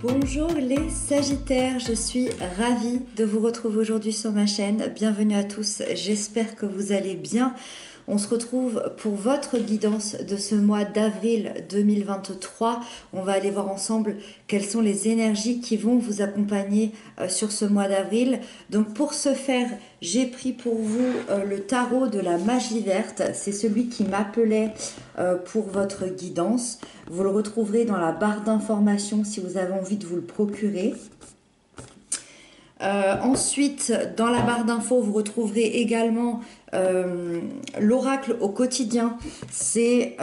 Bonjour les Sagittaires, je suis ravie de vous retrouver aujourd'hui sur ma chaîne. Bienvenue à tous, j'espère que vous allez bien. On se retrouve pour votre guidance de ce mois d'avril 2023. On va aller voir ensemble quelles sont les énergies qui vont vous accompagner sur ce mois d'avril. Donc pour ce faire, j'ai pris pour vous le tarot de la magie verte. C'est celui qui m'appelait pour votre guidance. Vous le retrouverez dans la barre d'informations si vous avez envie de vous le procurer. Ensuite, dans la barre d'infos, vous retrouverez également l'oracle au quotidien. C'est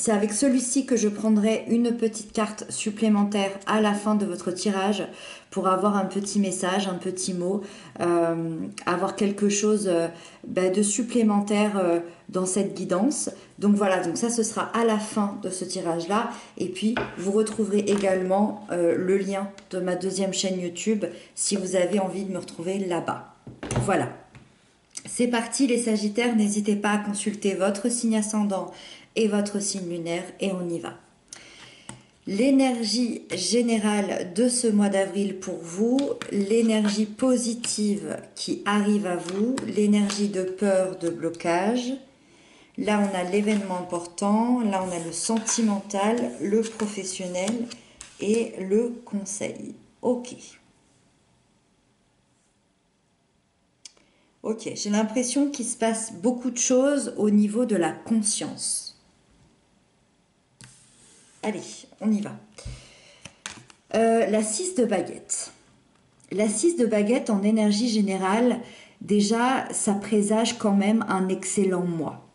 avec celui-ci que je prendrai une petite carte supplémentaire à la fin de votre tirage pour avoir un petit message, un petit mot, avoir quelque chose de supplémentaire dans cette guidance. Donc voilà, donc ça ce sera à la fin de ce tirage-là. Et puis vous retrouverez également le lien de ma deuxième chaîne YouTube si vous avez envie de me retrouver là-bas. Voilà. C'est parti les Sagittaires, n'hésitez pas à consulter votre signe ascendant et votre signe lunaire et on y va. L'énergie générale de ce mois d'avril pour vous, l'énergie positive qui arrive à vous, l'énergie de peur, de blocage. Là, on a l'événement important, là, on a le sentimental, le professionnel et le conseil. Ok. Ok, j'ai l'impression qu'il se passe beaucoup de choses au niveau de la conscience. Allez, on y va. La 6 de baguette. La 6 de baguette en énergie générale, déjà, ça présage quand même un excellent mois.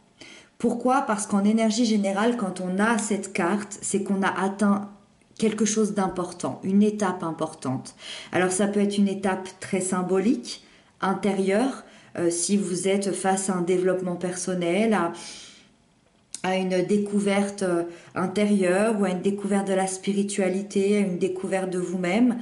Pourquoi? Parce qu'en énergie générale, quand on a cette carte, c'est qu'on a atteint quelque chose d'important, une étape importante. Alors ça peut être une étape très symbolique, intérieure, si vous êtes face à un développement personnel, à une découverte intérieure ou à une découverte de la spiritualité, à une découverte de vous-même,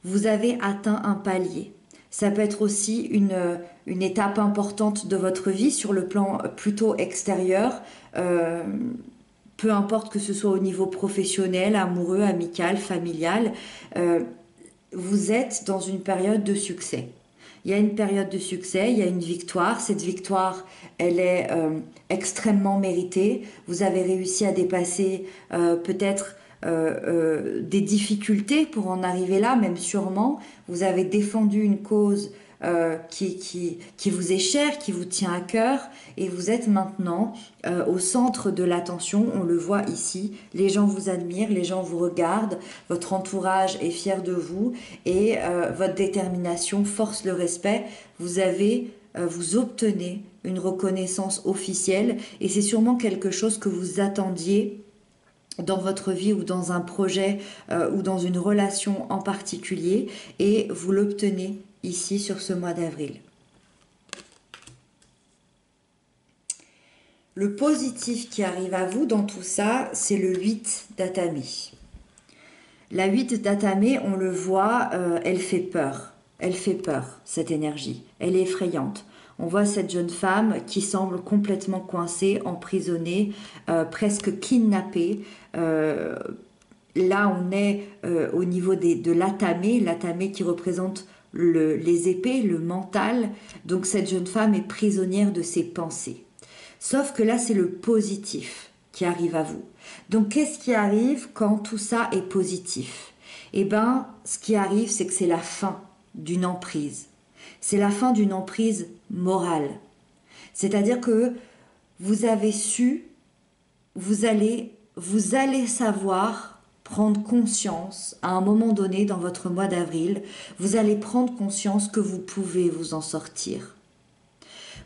vous avez atteint un palier. Ça peut être aussi une étape importante de votre vie sur le plan plutôt extérieur, peu importe que ce soit au niveau professionnel, amoureux, amical, familial, vous êtes dans une période de succès. Il y a une période de succès, il y a une victoire. Cette victoire, elle est extrêmement méritée. Vous avez réussi à dépasser peut-être des difficultés pour en arriver là, même sûrement. Vous avez défendu une cause qui vous est chère, qui vous tient à cœur, et vous êtes maintenant au centre de l'attention. On le voit ici, les gens vous admirent, les gens vous regardent, votre entourage est fier de vous, et votre détermination force le respect. Vous obtenez une reconnaissance officielle, et c'est sûrement quelque chose que vous attendiez dans votre vie ou dans un projet ou dans une relation en particulier, et vous l'obtenez ici sur ce mois d'avril. Le positif qui arrive à vous dans tout ça, c'est le 8 d'Atamé. La 8 d'Atamé, on le voit, elle fait peur. Elle fait peur, cette énergie. Elle est effrayante. On voit cette jeune femme qui semble complètement coincée, emprisonnée, presque kidnappée. Là, on est au niveau de l'Atamé, l'Atamé qui représente les épées, le mental. Donc cette jeune femme est prisonnière de ses pensées. Sauf que là, c'est le positif qui arrive à vous. Donc qu'est-ce qui arrive quand tout ça est positif? Eh bien, ce qui arrive, c'est que c'est la fin d'une emprise. C'est la fin d'une emprise morale. C'est-à-dire que vous avez su, vous allez savoir prendre conscience à un moment donné dans votre mois d'avril, vous allez prendre conscience que vous pouvez vous en sortir.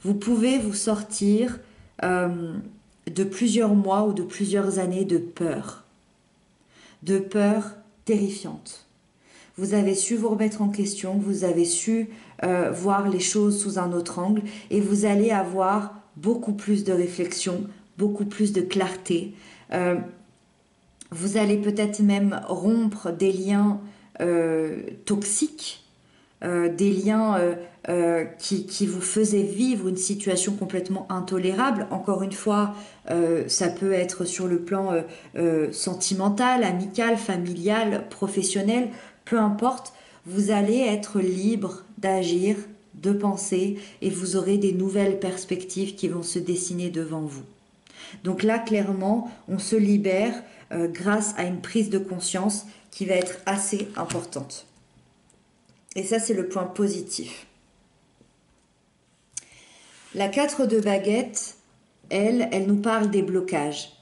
Vous pouvez vous sortir de plusieurs mois ou de plusieurs années de peur terrifiante. Vous avez su vous remettre en question, vous avez su voir les choses sous un autre angle, et vous allez avoir beaucoup plus de réflexion, beaucoup plus de clarté. Vous allez peut-être même rompre des liens toxiques, des liens qui vous faisait vivre une situation complètement intolérable. Encore une fois, ça peut être sur le plan sentimental, amical, familial, professionnel, peu importe. Vous allez être libre d'agir, de penser, et vous aurez des nouvelles perspectives qui vont se dessiner devant vous. Donc là, clairement, on se libère grâce à une prise de conscience qui va être assez importante. Et ça, c'est le point positif. La 4 de baguette, elle nous parle des blocages.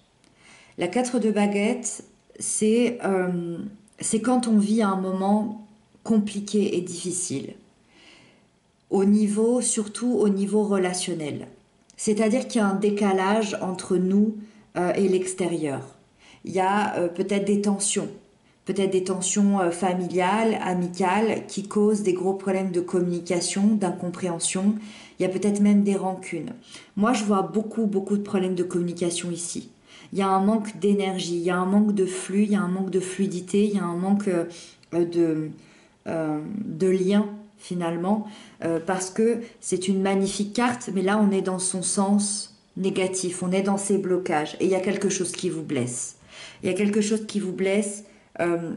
La 4 de baguette, c'est quand on vit un moment compliqué et difficile. Surtout au niveau relationnel. C'est-à-dire qu'il y a un décalage entre nous et l'extérieur. Il y a peut-être des tensions familiales, amicales, qui causent des gros problèmes de communication, d'incompréhension. Il y a peut-être même des rancunes. Moi, je vois beaucoup de problèmes de communication ici. Il y a un manque d'énergie, il y a un manque de flux, il y a un manque de fluidité, il y a un manque de lien finalement, parce que c'est une magnifique carte, mais là on est dans son sens négatif, on est dans ses blocages, et il y a quelque chose qui vous blesse. Il y a quelque chose qui vous blesse,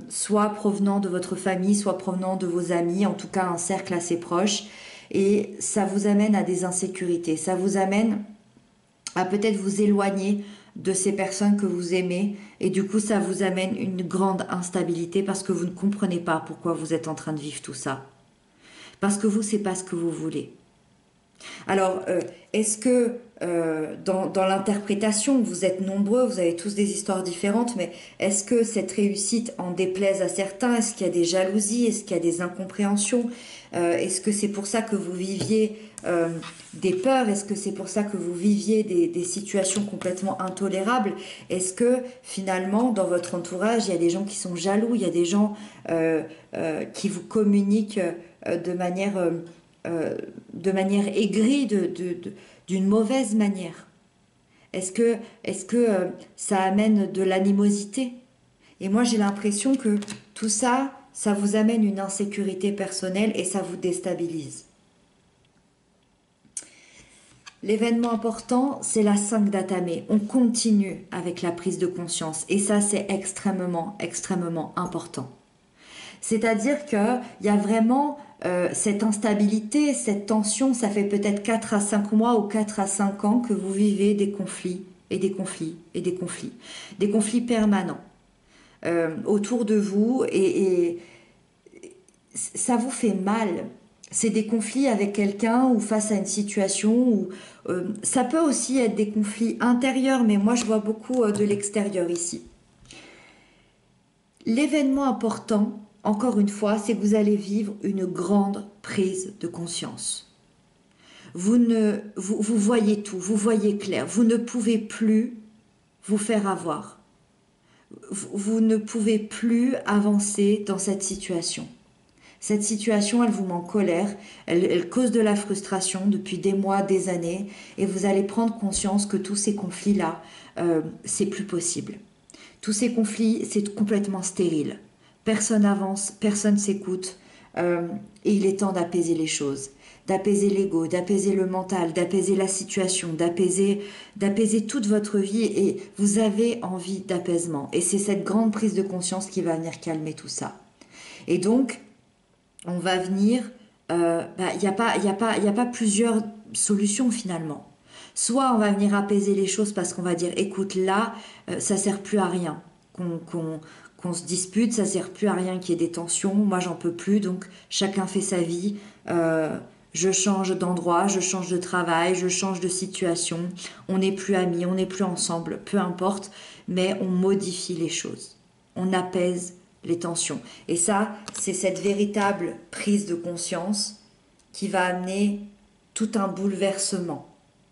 soit provenant de votre famille, soit provenant de vos amis, en tout cas un cercle assez proche, et ça vous amène à des insécurités, ça vous amène à peut-être vous éloigner de ces personnes que vous aimez, et du coup ça vous amène une grande instabilité parce que vous ne comprenez pas pourquoi vous êtes en train de vivre tout ça. Parce que vous, c'est pas ce que vous voulez. Alors, est-ce que dans l'interprétation, vous êtes nombreux, vous avez tous des histoires différentes, mais est-ce que cette réussite en déplaise à certains? Est-ce qu'il y a des jalousies? Est-ce qu'il y a des incompréhensions? Est-ce que c'est pour ça que vous viviez des peurs? Est-ce que c'est pour ça que vous viviez des situations complètement intolérables? Est-ce que finalement, dans votre entourage, il y a des gens qui sont jaloux, il y a des gens qui vous communiquent de manière aigrie, d'une mauvaise manière? Est-ce que ça amène de l'animosité? Et moi, j'ai l'impression que tout ça, ça vous amène une insécurité personnelle et ça vous déstabilise. L'événement important, c'est la 5 d'Atame. On continue avec la prise de conscience et ça, c'est extrêmement important. C'est-à-dire qu'il y a vraiment cette instabilité, cette tension, ça fait peut-être 4 à 5 mois ou 4 à 5 ans que vous vivez des conflits et des conflits et des conflits. Des conflits permanents autour de vous et ça vous fait mal. C'est des conflits avec quelqu'un ou face à une situation où ça peut aussi être des conflits intérieurs, mais moi je vois beaucoup de l'extérieur ici. L'événement important, encore une fois, c'est que vous allez vivre une grande prise de conscience. Vous voyez tout, vous voyez clair, vous ne pouvez plus vous faire avoir. Vous ne pouvez plus avancer dans cette situation. Cette situation, elle vous met en colère, elle cause de la frustration depuis des mois, des années, et vous allez prendre conscience que tous ces conflits-là, c'est plus possible. Tous ces conflits, c'est complètement stérile. Personne n'avance, personne s'écoute, et il est temps d'apaiser les choses, d'apaiser l'ego, d'apaiser le mental, d'apaiser la situation, d'apaiser toute votre vie, et vous avez envie d'apaisement. Et c'est cette grande prise de conscience qui va venir calmer tout ça. Et donc, on va venir, y a pas plusieurs solutions finalement. Soit on va venir apaiser les choses parce qu'on va dire, écoute, là, ça sert plus à rien qu'on se dispute, ça sert plus à rien qu'il y ait des tensions, moi j'en peux plus, donc chacun fait sa vie, je change d'endroit, je change de travail, je change de situation, on n'est plus amis, on n'est plus ensemble, peu importe, mais on modifie les choses, on apaise les tensions. Et ça, c'est cette véritable prise de conscience qui va amener tout un bouleversement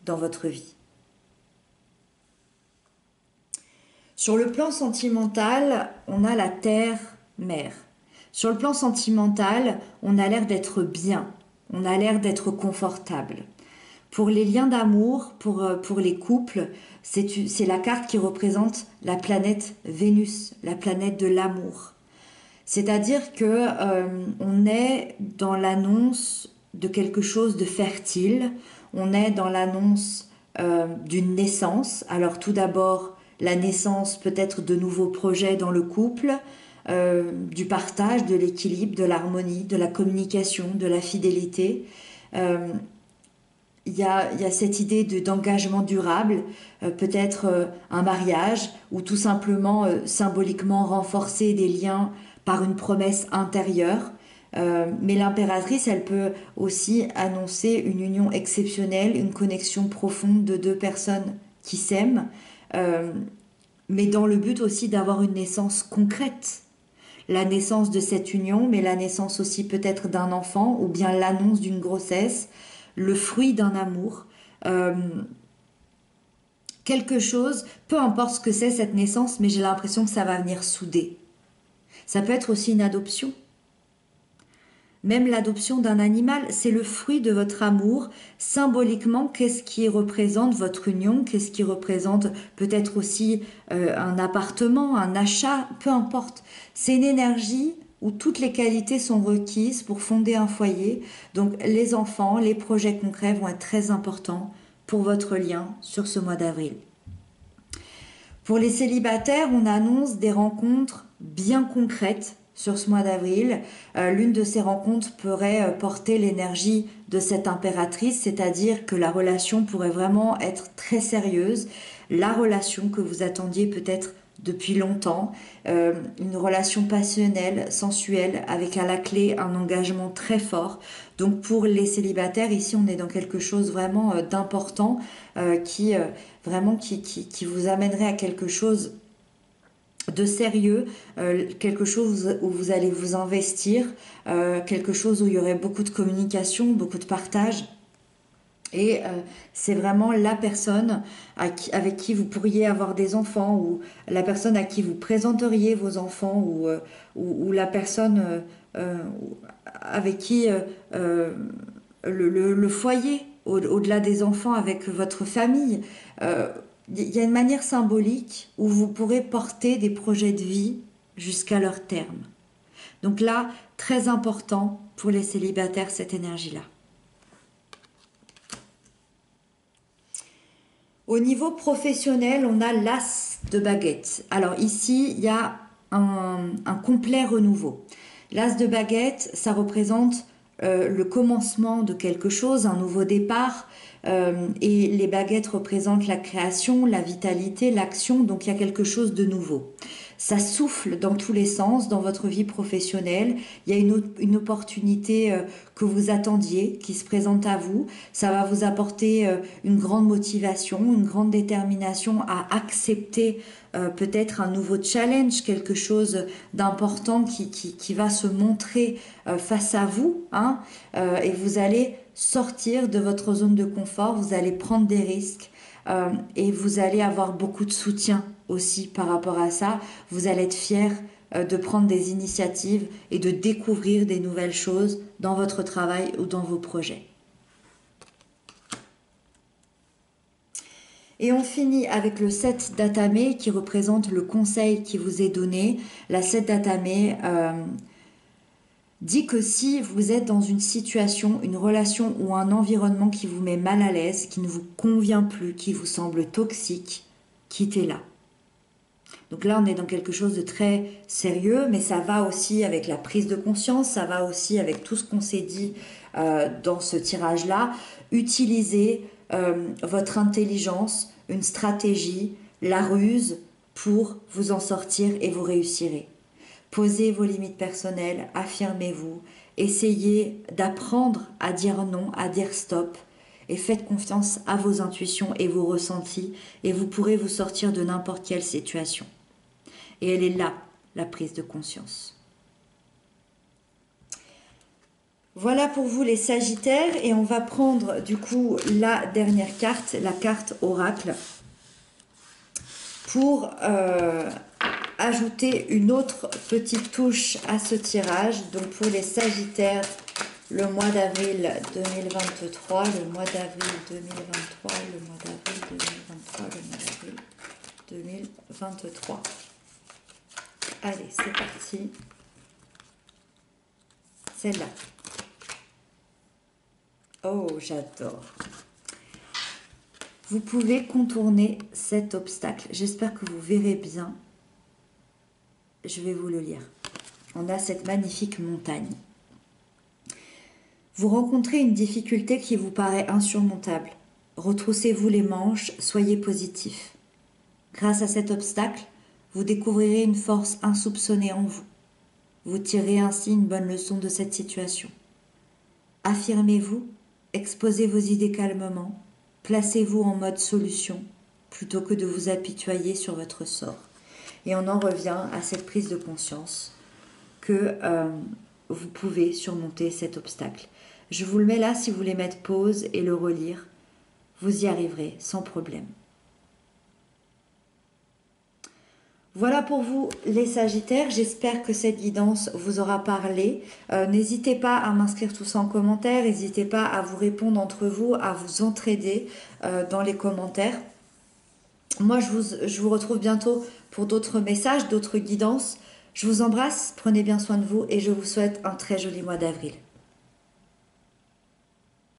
dans votre vie. Sur le plan sentimental, on a la terre-mère. Sur le plan sentimental, on a l'air d'être bien, on a l'air d'être confortable. Pour les liens d'amour, pour les couples, c'est la carte qui représente la planète Vénus, la planète de l'amour. C'est-à-dire que on est dans l'annonce de quelque chose de fertile. On est dans l'annonce d'une naissance. Alors tout d'abord, la naissance peut-être de nouveaux projets dans le couple, du partage, de l'équilibre, de l'harmonie, de la communication, de la fidélité. Il y a cette idée d'engagement durable, peut-être un mariage, ou tout simplement symboliquement renforcer des liens par une promesse intérieure. Mais l'impératrice, elle peut aussi annoncer une union exceptionnelle, une connexion profonde de deux personnes qui s'aiment, mais dans le but aussi d'avoir une naissance concrète. La naissance de cette union, mais la naissance aussi peut-être d'un enfant, ou bien l'annonce d'une grossesse, le fruit d'un amour. Euh, Quelque chose, peu importe ce que c'est cette naissance, mais j'ai l'impression que ça va venir souder. Ça peut être aussi une adoption. Même l'adoption d'un animal, c'est le fruit de votre amour. Symboliquement, qu'est-ce qui représente votre union? Qu'est-ce qui représente peut-être aussi un appartement, un achat? Peu importe. C'est une énergie où toutes les qualités sont requises pour fonder un foyer. Donc les enfants, les projets concrets vont être très importants pour votre lien sur ce mois d'avril. Pour les célibataires, on annonce des rencontres bien concrètes sur ce mois d'avril. L'une de ces rencontres pourrait porter l'énergie de cette impératrice, c'est-à-dire que la relation pourrait vraiment être très sérieuse, la relation que vous attendiez peut-être depuis longtemps, une relation passionnelle, sensuelle, avec à la clé un engagement très fort. Donc pour les célibataires, ici on est dans quelque chose vraiment d'important qui vous amènerait à quelque chose de sérieux, quelque chose où vous allez vous investir, quelque chose où il y aurait beaucoup de communication, beaucoup de partage. Et c'est vraiment la personne avec qui vous pourriez avoir des enfants, ou la personne à qui vous présenteriez vos enfants, ou la personne avec qui le foyer, au-delà des enfants, avec votre famille. Il y a une manière symbolique où vous pourrez porter des projets de vie jusqu'à leur terme. Donc là, très important pour les célibataires, cette énergie-là. Au niveau professionnel, on a l'as de baguette. Alors ici, il y a un complet renouveau. L'as de baguette, ça représente le commencement de quelque chose, un nouveau départ. Et les baguettes représentent la création, la vitalité, l'action. Donc il y a quelque chose de nouveau. Ça souffle dans tous les sens dans votre vie professionnelle. Il y a une opportunité que vous attendiez qui se présente à vous. Ça va vous apporter une grande motivation, une grande détermination à accepter peut-être un nouveau challenge, quelque chose d'important qui va se montrer face à vous. Et vous allez sortir de votre zone de confort, vous allez prendre des risques. Et vous allez avoir beaucoup de soutien aussi par rapport à ça. Vous allez être fiers de prendre des initiatives et de découvrir des nouvelles choses dans votre travail ou dans vos projets. Et on finit avec le 7 d'Atame qui représente le conseil qui vous est donné. La 7 d'Atame dit que si vous êtes dans une situation, une relation ou un environnement qui vous met mal à l'aise, qui ne vous convient plus, qui vous semble toxique, quittez-la. Donc là, on est dans quelque chose de très sérieux, mais ça va aussi avec la prise de conscience, ça va aussi avec tout ce qu'on s'est dit dans ce tirage-là. Utilisez votre intelligence, une stratégie, la ruse pour vous en sortir et vous réussirez. Posez vos limites personnelles, affirmez-vous, essayez d'apprendre à dire non, à dire stop, et faites confiance à vos intuitions et vos ressentis, et vous pourrez vous sortir de n'importe quelle situation. Et elle est là, la prise de conscience. Voilà pour vous les Sagittaires, et on va prendre du coup la dernière carte, la carte Oracle, pour ajouter une autre petite touche à ce tirage. Donc pour les Sagittaires, le mois d'avril 2023, le mois d'avril 2023, le mois d'avril 2023, le mois d'avril 2023. Allez, c'est parti. Celle-là. Oh, j'adore. Vous pouvez contourner cet obstacle. J'espère que vous verrez bien. Je vais vous le lire. On a cette magnifique montagne. Vous rencontrez une difficulté qui vous paraît insurmontable. Retroussez-vous les manches, soyez positif. Grâce à cet obstacle, vous découvrirez une force insoupçonnée en vous. Vous tirez ainsi une bonne leçon de cette situation. Affirmez-vous, exposez vos idées calmement, placez-vous en mode solution plutôt que de vous apitoyer sur votre sort. Et on en revient à cette prise de conscience que vous pouvez surmonter cet obstacle. Je vous le mets là si vous voulez mettre pause et le relire. Vous y arriverez sans problème. Voilà pour vous les Sagittaires, j'espère que cette guidance vous aura parlé. N'hésitez pas à m'inscrire tout ça en commentaire, n'hésitez pas à vous répondre entre vous, à vous entraider dans les commentaires. Moi je vous retrouve bientôt pour d'autres messages, d'autres guidances. Je vous embrasse, prenez bien soin de vous et je vous souhaite un très joli mois d'avril.